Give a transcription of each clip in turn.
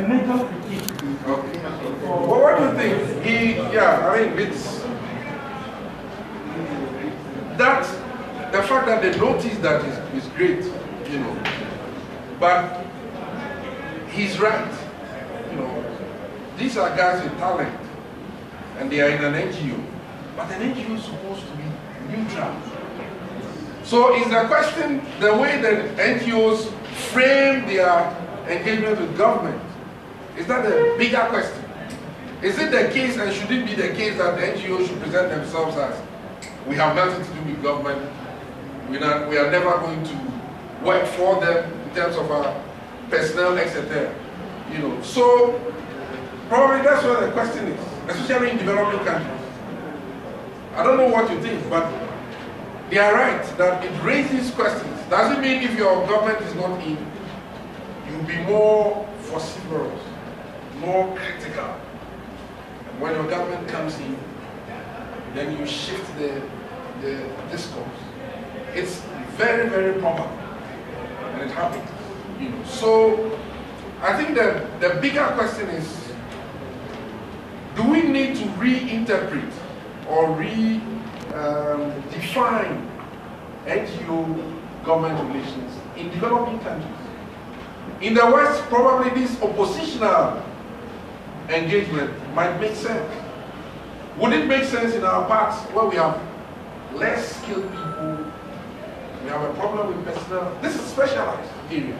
a major critique. Okay. Well, what do you think? I mean, it's that the fact that they notice that is great, you know. But he's right, you know. These are guys with talent, and they are in an NGO. But an NGO is supposed to be neutral. So is the question the way that NGOs frame their engagement with government? Is that a bigger question? Is it the case, and should it be the case, that the NGOs should present themselves as, we have nothing to do with government, we are never going to work for them in terms of our personnel, etc. You know, so probably that's where the question is, especially in developing countries. I don't know what you think, but they are right that it raises questions. Does it mean if your government is not in, you'll be more vociferous, more critical? And when your government comes in, then you shift the discourse. It's very, very probable, and it happens. You know. So I think that the bigger question is, do we need to reinterpret or define NGO government relations in developing countries? In the West, probably this oppositional engagement might make sense. Would it make sense in our parts where we have less skilled people, we have a problem with personnel? This is a specialized area,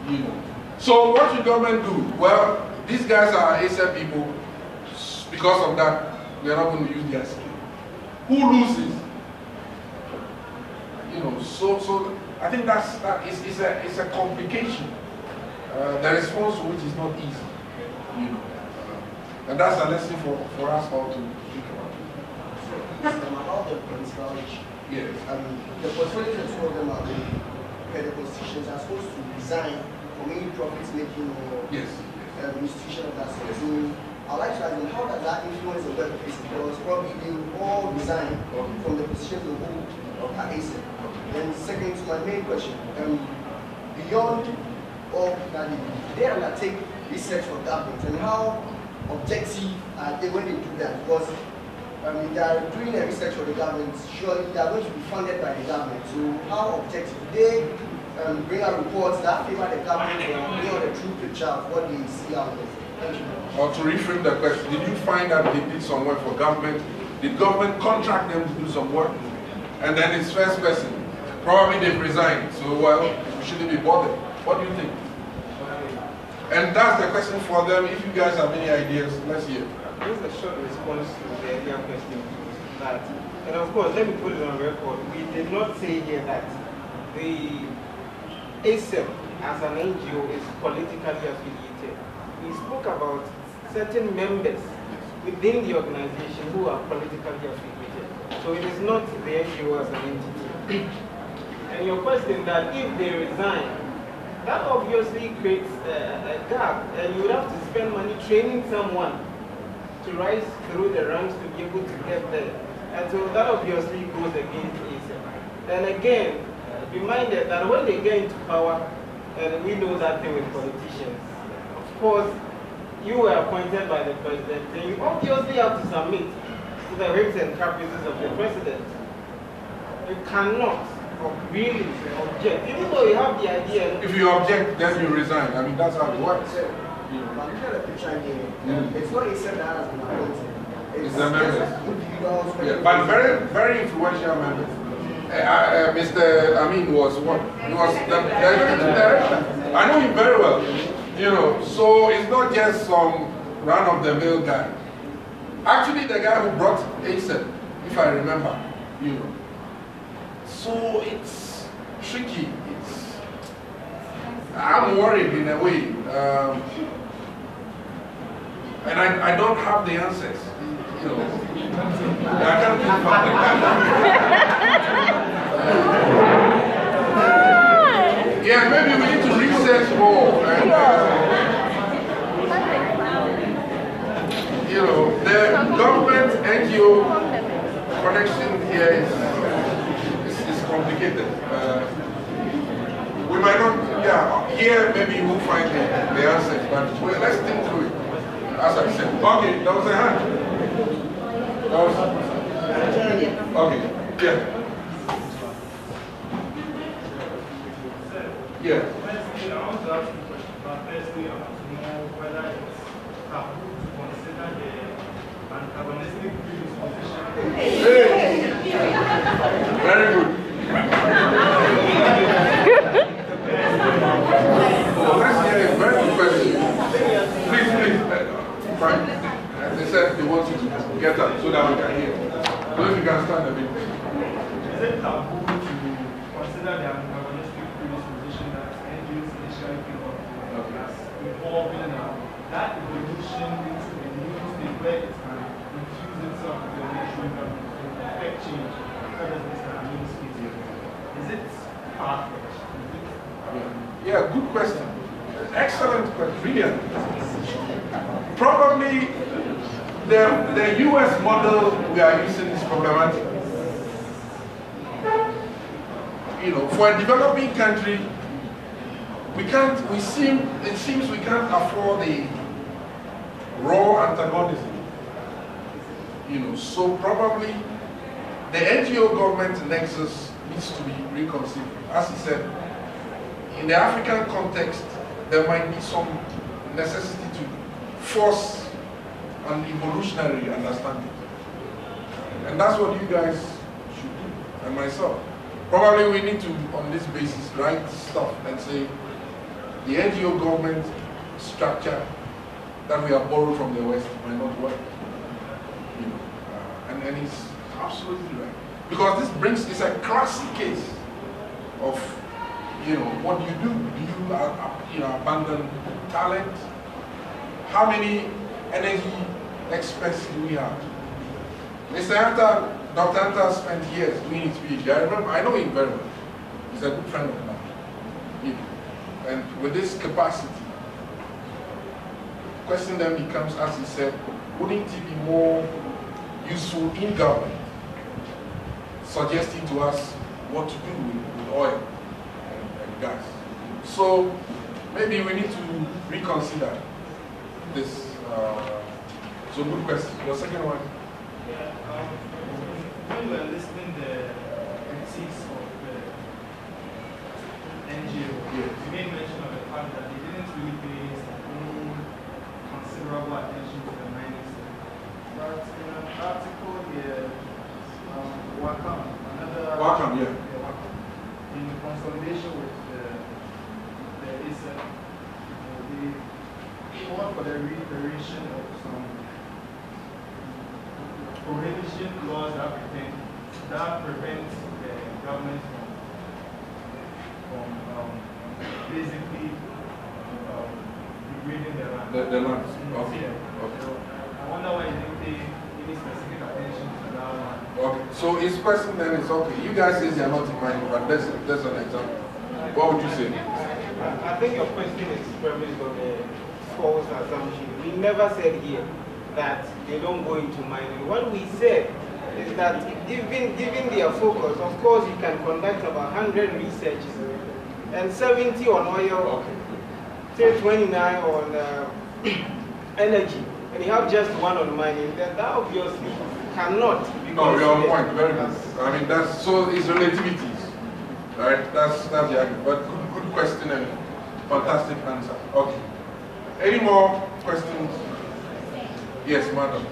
you know. So what should government do? Well, these guys are ASEP people. Because of that, we are not going to use their skill. Who loses? You know, so I think it's a complication. The response to which is not easy. You know. And that's a lesson for us all to think about. About the political issue. Yes. The portfolios that two of them are the constitutions are supposed to resign from any profit-making or institution of that sort. So I'd like to ask, how does that influence the workplace? Because probably they will all resign from the positions of who are ASEP. Then second to my main question, beyond all that they undertake research for government, and how objective are they when they do that? Because if they are doing a research for the government, surely they are going to be funded by the government. So how objective? They bring out reports that favor the government and bring out the true picture of what they see out there. Thank you. Or to reframe the question, did you find that they did some work for government? Did government contract them to do some work? And then his first question, probably they've resigned, so well, we shouldn't be bothered. What do you think? And that's the question for them. If you guys have any ideas, let's hear. Just a short response to the earlier question. That, and of course, let me put it on record. We did not say here that the ASEP as an NGO is politically affiliated. We spoke about certain members within the organization who are politically affiliated. So it is not the NGO as an entity. And your question that if they resign, that obviously creates a gap, and you would have to spend money training someone to rise through the ranks to be able to get there. And so that obviously goes against ASEP. And again, be minded that when they get into power, and we know that thing with politicians, of course, you were appointed by the president, and you obviously have to submit to the whims and caprices of the president. You cannot really object, even though you have the idea. If you object, then you resign. I mean, that's how it works. But look at the picture here. It's not ASEP that has been appointed. It's the members. Yeah, but very, very influential members. Mr. Amin was what? He was the executive director. I know him very well. You know, so it's not just some run-of-the-mill guy. Actually, the guy who brought ASEP, if I remember, you know. So it's tricky. I'm worried in a way. And I don't have the answers. You know. I can't think of yeah, maybe we need to research more. And, you know, the government NGO connection here is complicated. We might not, here maybe we'll find the answers, but Okay, that was a hand. That was, okay, yeah. Yeah. Firstly, I want to ask you a question, but firstly, I want to know whether it's taboo to consider the antagonistic predisposition. Hey. Very good. Oh, let's hear a very good question. Please, fine. They said they want you to get up so that we can hear. So if you can stand a bit. Is it taboo to consider the antagonistic predisposition that NGOs initially came up with as involving that evolution into a new state where it can infuse itself with the nation and affect change? Is it far-fetched? Yeah, good question. Excellent question. Brilliant. Probably the US model we are using is problematic. You know, for a developing country, it seems we can't afford the raw antagonism. You know, so probably the NGO government nexus needs to be reconsidered. As he said, in the African context, there might be some necessity to force an evolutionary understanding. And that's what you guys should do, and myself. Probably we need to, on this basis, write stuff and say, the NGO government structure that we have borrowed from the West might not work. You know, and he's absolutely right. Because this it's a classic case of, you know, what you do. Do you abandon talent? How many energy experts do we have? Dr. Anta spent years doing his PhD. I know him very well. He's a good friend of mine. You know, and with this capacity, the question then becomes, as he said, wouldn't it be more useful in government, suggesting to us what to do with oil and gas? So maybe we need to reconsider this. So good question. Your second one? Yeah, when we were listing the critiques of the NGO, you made mention of the fact that they didn't really pay any considerable attention to the mining sector. But in an article here, Wakam, in consolidation with the ASEP, they called for the reiteration of some prohibition laws that prevent the government from basically degrading the land. The land. Okay. Yeah. Okay. So I wonder why you didn't pay any specific attention to that one. Okay. So his question then is, okay, you guys say they are not in mind, but that's an example. What would you say? I think your question is premised on a false assumption. We never said here that they don't go into mining. What we said is that given their focus, of course you can conduct about 100 researches and 70 on oil, say 29 on energy, and you have just one on mining, then that obviously cannot be. No, you're on point, very good. I mean, so it's relativities, right? That's the argument. But good question and fantastic answer. Okay. Any more questions? Yes, madam. The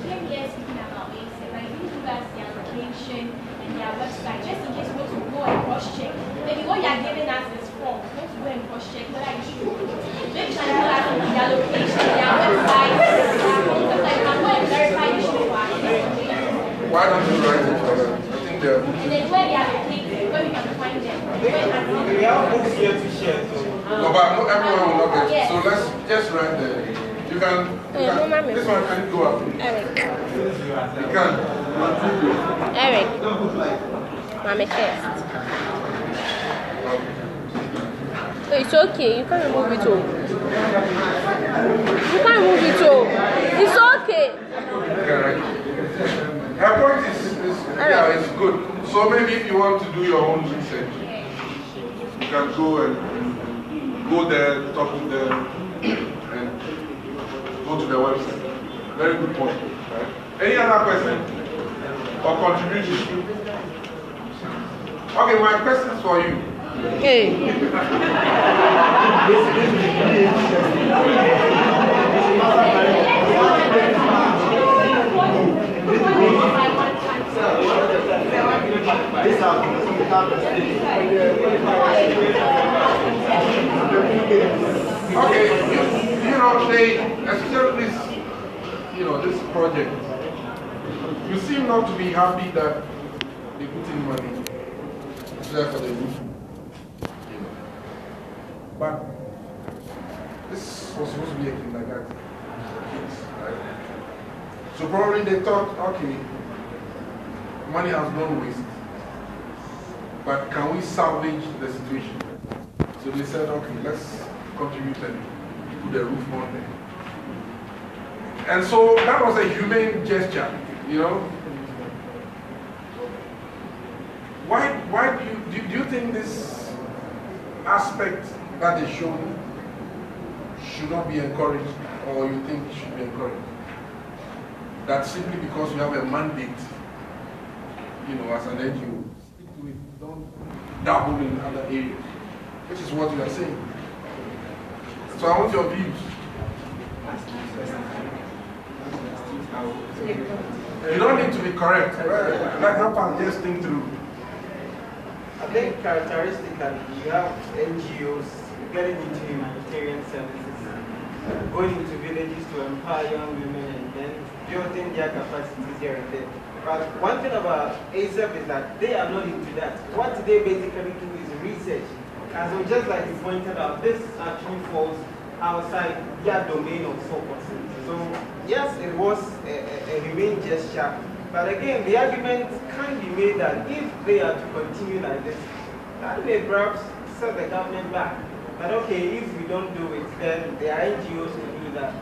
claim here is speaking about ASEP. I think you guys the application and their website, just in case you want to go and cross-check. Maybe what you are giving us is form. You want to go and cross-check whether it's true. Maybe you can tell us their location, their website, so that you can go and verify the issue for us. Why don't you write it for them? I think they're... And then where they are located, where we can find them. We have books here to share. No, but not everyone will not get it. So let's just write the... You can this one can go up. Eric. You can. Eric. Mommy first. Oh, it's okay. You can remove it all. You can remove it all. It's okay. Her point is yeah, it's good. So maybe if you want to do your own research, you can go and go there, talk to them, and go to their website. Very good point. Right? Any other question or contribution? Okay, my question is for you. Hey. Okay, you know, they, especially this, this project, you seem not to be happy that they put in money there for the roof. But this was supposed to be a kindergarten for kids, right? So probably they thought, okay, money has gone waste, but can we salvage the situation? So they said, okay, let's contribute and put the roof on there. And so that was a humane gesture, Why do you think this aspect that is shown should not be encouraged, or you think it should be encouraged? That simply because you have a mandate, as an NGO, stick to it, don't dabble in other areas, which is what you are saying. So I want your views. You don't need to be correct. Let help us just think through. I think characteristically, you have NGOs getting into humanitarian services, going into villages to empower young women and then building their capacities here and there. But one thing about ASAP is that they are not into that. What they basically do is research. And so just like you pointed out, this actually falls outside their domain of focus. So yes, it was a humane gesture. But again, the argument can be made that if they are to continue like this, that may perhaps set the government back. But okay, if we don't do it, then the NGOs will do that.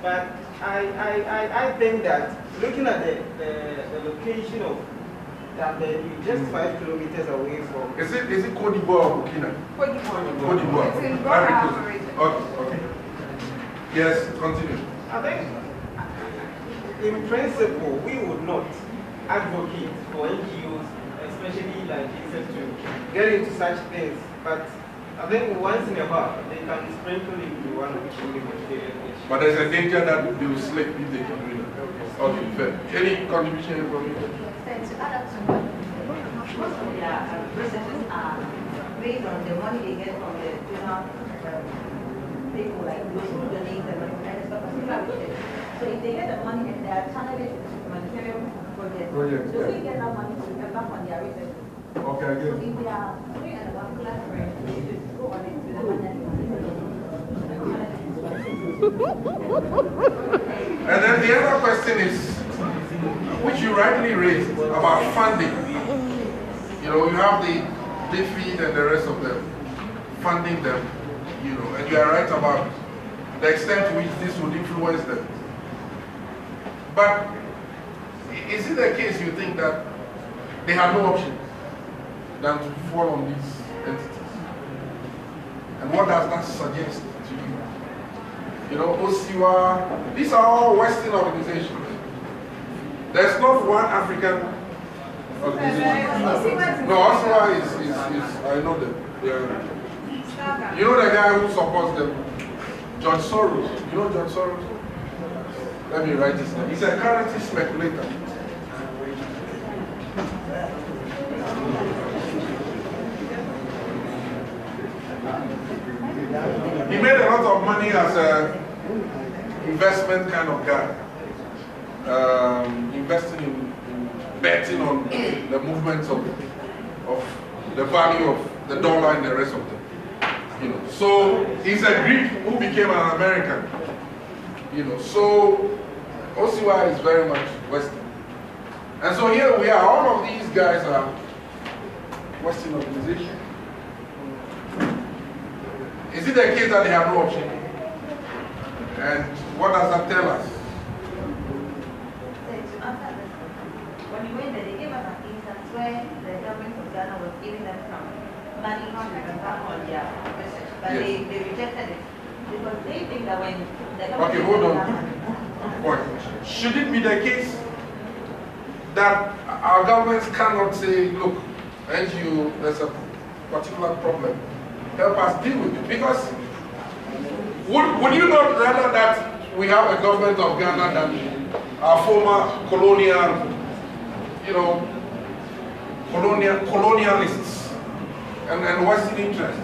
But I think that looking at the location of that, just 5 kilometers away from. Is it Cote d'Ivoire or Burkina? Cote d'Ivoire. Cote d'Ivoire. It's in Okay. Yes, continue. I think, in principle, we would not advocate for NGOs, especially like Jesus, to get into such things. But I think once in a while, they can sprinkle into one of the humanitarian issues. But there's a danger that they will slip if they can do it. Okay, fair. Any contribution from you? Thanks. To add up to what most of their processes are based on the money they get from the donor people, like those who donate the money and stuff. So if they get the money and they are channeling it to humanitarian projects, so they get that money to embark on their research. Okay, I get it. So if they are doing a particular spread, they should go on it with the money. And then the other question is, which you rightly raised, about funding. You have the DFID and the rest of them, funding them, and you are right about the extent to which this would influence them. But is it the case you think that they have no option than to fall on these entities? And what does that suggest to you? OSIWA, these are all Western organizations. There's not one African organization. No, OSIWA is I know them. You know the guy who supports them? George Soros. You know George Soros? Let me write his name. He's a currency speculator. He made a lot of money as an investment kind of guy. Investing in betting on the movements of the value of the dollar and the rest of them. So he's a Greek who became an American. So OSIWA is very much Western. And so here we are, all of these guys are Western organizations. Is it the case that they have no option? And what does that tell us? When we went there, they gave us an instance where the government of Ghana was giving them some money to embark on their research, but they rejected it because they think that when the government okay, hold on. point. Should it be the case that our governments cannot say, look, NGO, there's a particular problem, help us deal with it? Because would you not rather that we have a government of Ghana than our former colonial, colonialists and Western interests?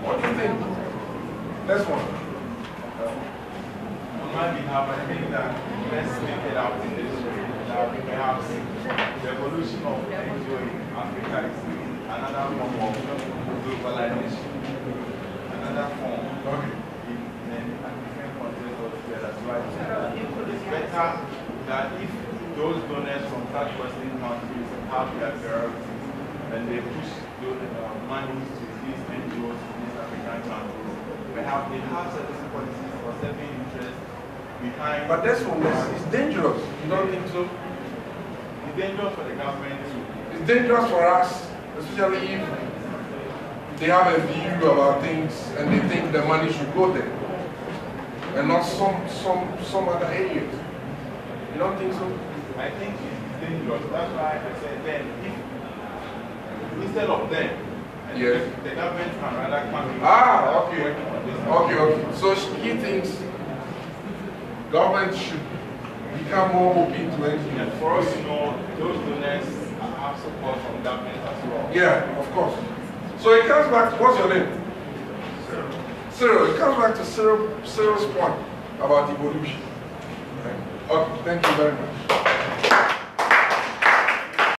What do you think? Next one. On my behalf, I think that let's make it out in this way that perhaps the evolution of NGO in Africa is another form of globalization, another form in a different context altogether. So I think that it's better that if those donors from third Western countries have their priorities and they push money to these NGOs in these African countries, perhaps they have certain policies or certain interests behind. But this one is dangerous. You don't think so? It's dangerous for the government too. It's dangerous for us, especially if they have a view about things and they think the money should go there and not some other areas. You don't think so? I think it's dangerous. That's why I said then, if instead of them, yes, the government can rather come in. Okay. So he thinks government should become more open to anything. And for us, those donors have support from government as well. Yeah, of course. So it comes back to, what's your name? Cyril. It comes back to Cyril's point about evolution. Okay, thank you very much.